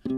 It's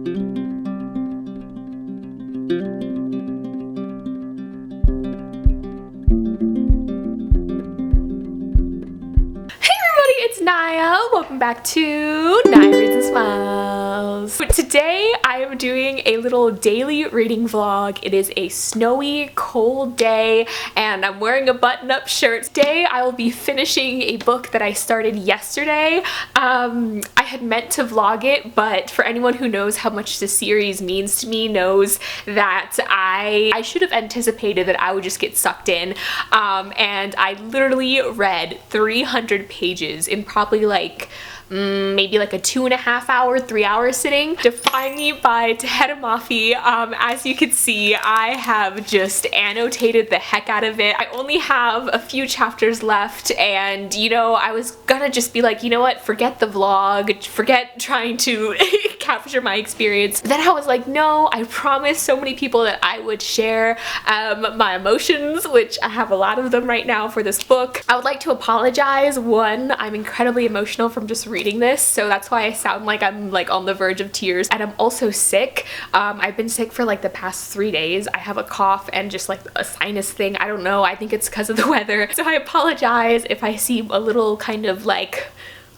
Naya. Welcome back to Naya Reads and Smiles. Today I am doing a little daily reading vlog. It is a snowy, cold day and I'm wearing a button-up shirt. Today I will be finishing a book that I started yesterday. I had meant to vlog it, but for anyone who knows how much this series means to me knows that I should have anticipated that I would just get sucked in. And I literally read 300 pages in probably like maybe like a 2.5 hour, 3 hour sitting. Defy Me by Defy Me. As you can see, I have just annotated the heck out of it. I only have a few chapters left and you know, I was gonna just be like, you know what, forget the vlog, forget trying to capture my experience. Then I was like, no, I promised so many people that I would share my emotions, which I have a lot of them right now for this book. I would like to apologize. One, I'm incredibly emotional from just reading this, so that's why I sound like I'm like on the verge of tears, and I'm also sick. I've been sick for like the past 3 days. I have a cough and just like a sinus thing. I don't know, I think it's because of the weather, so I apologize if I seem a little kind of like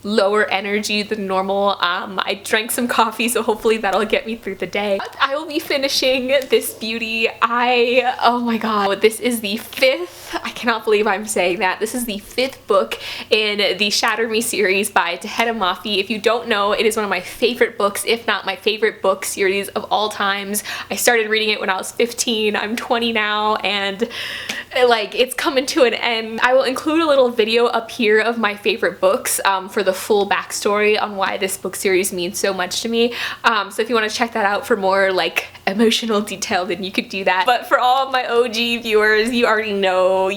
lower energy than normal. I drank some coffee, so hopefully that'll get me through the day. But I will be finishing this beauty. Oh my god, this is the 5th, I cannot believe I'm saying that, this is the 5th book in the Shatter Me series by Defy Me. If you don't know, it is one of my favorite books, if not my favorite book series of all times. I started reading it when I was 15, I'm 20 now, and like it's coming to an end. I will include a little video up here of my favorite books for the full backstory on why this book series means so much to me. So if you want to check that out for more like emotional detail, then you could do that. But for all of my OG viewers, you already know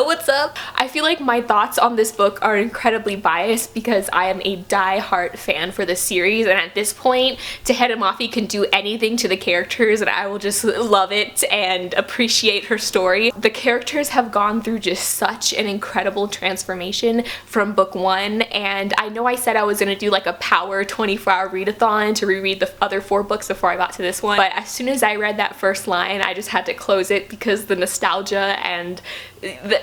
what's up. I feel like my thoughts on this book are incredibly biased because I am a die-hard fan for this series, and at this point, Defy Me can do anything to the characters and I will just love it and appreciate her story. The characters have gone through just such an incredible transformation from book 1, and I know I said I was gonna do like a power 24-hour readathon to reread the other 4 books before I got to this one, but as soon as I read that first line, I just had to close it because the nostalgia and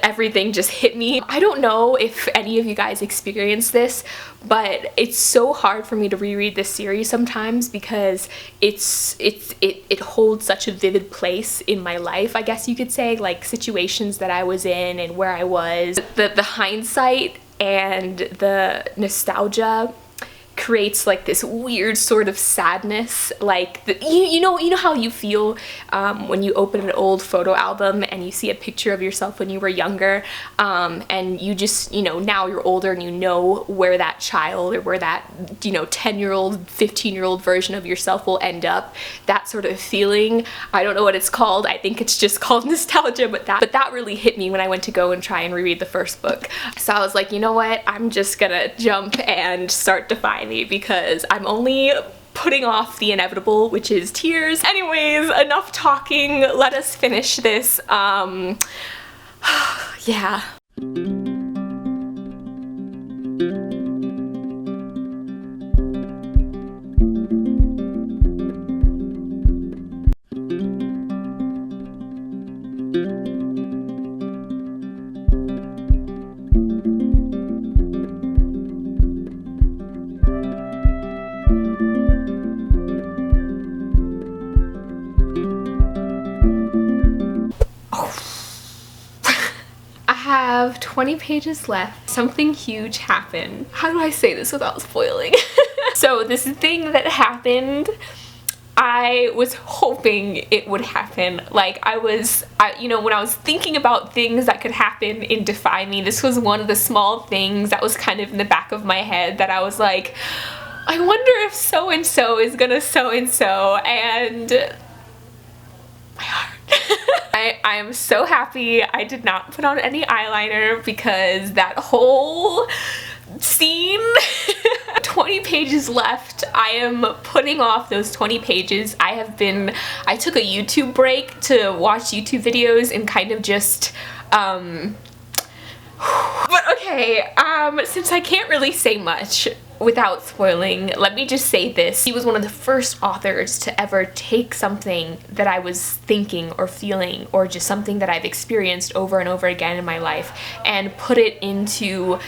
everything just hit me. I don't know if any of you guys experience this, but it's so hard for me to reread this series sometimes because it holds such a vivid place in my life, I guess you could say, like situations that I was in and where I was. The hindsight and the nostalgia creates like this weird sort of sadness, like you know how you feel when you open an old photo album and you see a picture of yourself when you were younger, and you just, you know, now you're older and you know where that child or where that, you know, 10-year-old 15-year-old version of yourself will end up. That sort of feeling, I don't know what it's called, I think it's just called nostalgia, but that really hit me when I went to go and try and reread the first book. So I was like, you know what, I'm just gonna jump and start Defy Me because I'm only putting off the inevitable, which is tears. Anyways, enough talking, let us finish this. Yeah. Have 20 pages left. Something huge happened. How do I say this without spoiling? So this thing that happened, I was hoping it would happen. Like you know, when I was thinking about things that could happen in Defy Me, this was one of the small things that was kind of in the back of my head that I was like, I wonder if so-and-so is gonna so-and-so, and my heart. I am so happy I did not put on any eyeliner because that whole scene 20 pages left. I am putting off those 20 pages. I took a YouTube break to watch YouTube videos and kind of just but okay, since I can't really say much, without spoiling, let me just say this. He was one of the first authors to ever take something that I was thinking or feeling or just something that I've experienced over and over again in my life and put it into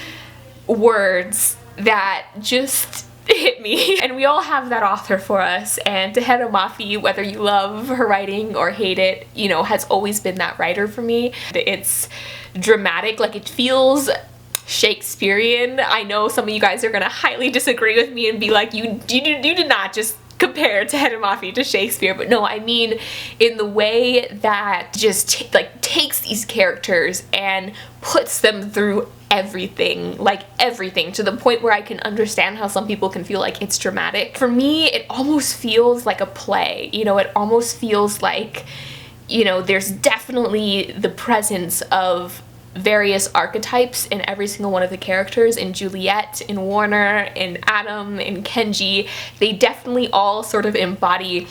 words that just hit me. And we all have that author for us, and Tahereh Mafi, whether you love her writing or hate it, you know, has always been that writer for me. It's dramatic, like it feels Shakespearean. I know some of you guys are gonna highly disagree with me and be like, you did not just compare Tahereh Mafi to Shakespeare, but no, I mean in the way that just like takes these characters and puts them through everything, like everything, to the point where I can understand how some people can feel like it's dramatic. For me, it almost feels like a play, you know, it almost feels like, you know, there's definitely the presence of various archetypes in every single one of the characters. In Juliet, in Warner, in Adam, in Kenji, they definitely all sort of embody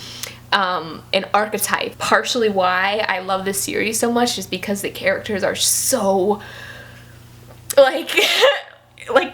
an archetype. Partially why I love this series so much is because the characters are so like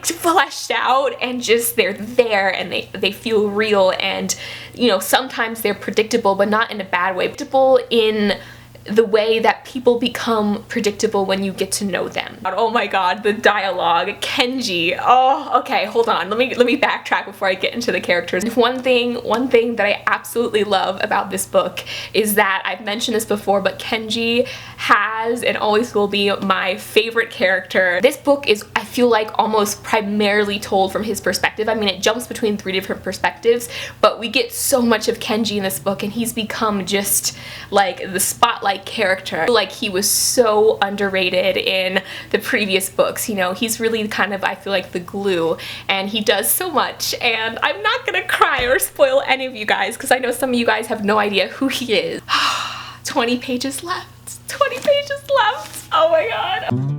fleshed out, and just they're there, and they feel real, and you know, sometimes they're predictable, but not in a bad way. Predictable in the way that people become predictable when you get to know them. Oh my god, the dialogue. Kenji. Oh, okay, hold on. Let me backtrack before I get into the characters. One thing that I absolutely love about this book is that, I've mentioned this before, but Kenji has and always will be my favorite character. This book is, I feel like, almost primarily told from his perspective. I mean, it jumps between 3 different perspectives, but we get so much of Kenji in this book, and he's become just like the spotlight character. Like, he was so underrated in the previous books, you know, he's really kind of, I feel like, the glue, and he does so much. And I'm not gonna cry or spoil any of you guys, because I know some of you guys have no idea who he is. 20 pages left. 20 pages left. Oh my god.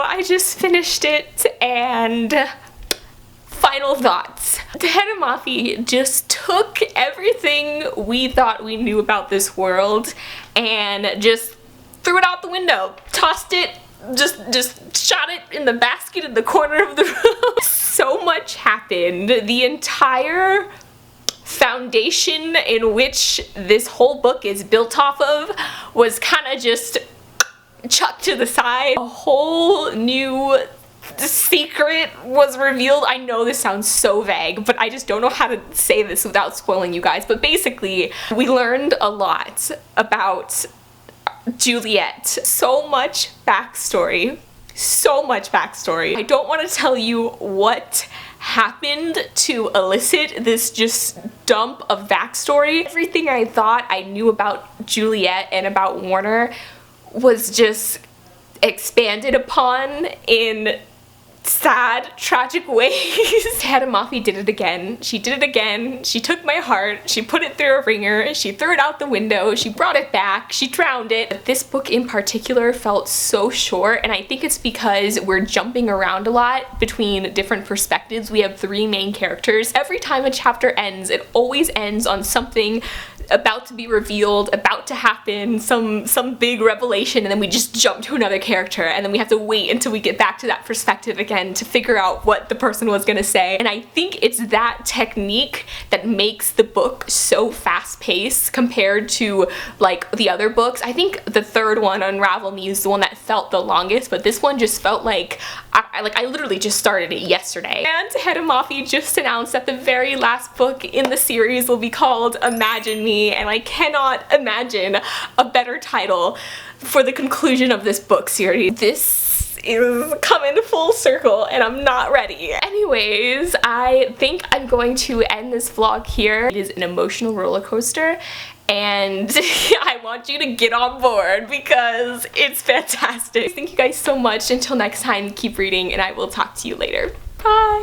I just finished it, and final thoughts. Tahereh Mafi just took everything we thought we knew about this world and just threw it out the window, tossed it, just shot it in the basket in the corner of the room. So much happened. The entire foundation in which this whole book is built off of was kind of just chucked to the side. A whole new secret was revealed. I know this sounds so vague, but I just don't know how to say this without spoiling you guys. But basically, we learned a lot about Juliet. So much backstory. So much backstory. I don't want to tell you what happened to elicit this just dump of backstory. Everything I thought I knew about Juliet and about Warner was just expanded upon in sad, tragic ways. Tahereh Mafi did it again. She did it again. She took my heart, she put it through a ringer, she threw it out the window, she brought it back, she drowned it. But this book in particular felt so short, and I think it's because we're jumping around a lot between different perspectives. We have 3 main characters. Every time a chapter ends, it always ends on something about to be revealed, about to happen, some big revelation, and then we just jump to another character, and then we have to wait until we get back to that perspective again to figure out what the person was gonna say. And I think it's that technique that makes the book so fast-paced compared to like the other books. I think the third one, Unravel Me, is the one that felt the longest, but this one just felt like I literally just started it yesterday. And Tahereh Mafi just announced that the very last book in the series will be called Imagine Me, and I cannot imagine a better title for the conclusion of this book series. This is coming full circle, and I'm not ready. Anyways, I think I'm going to end this vlog here. It is an emotional roller coaster, and I want you to get on board because it's fantastic. Thank you guys so much. Until next time, keep reading, and I will talk to you later. Bye!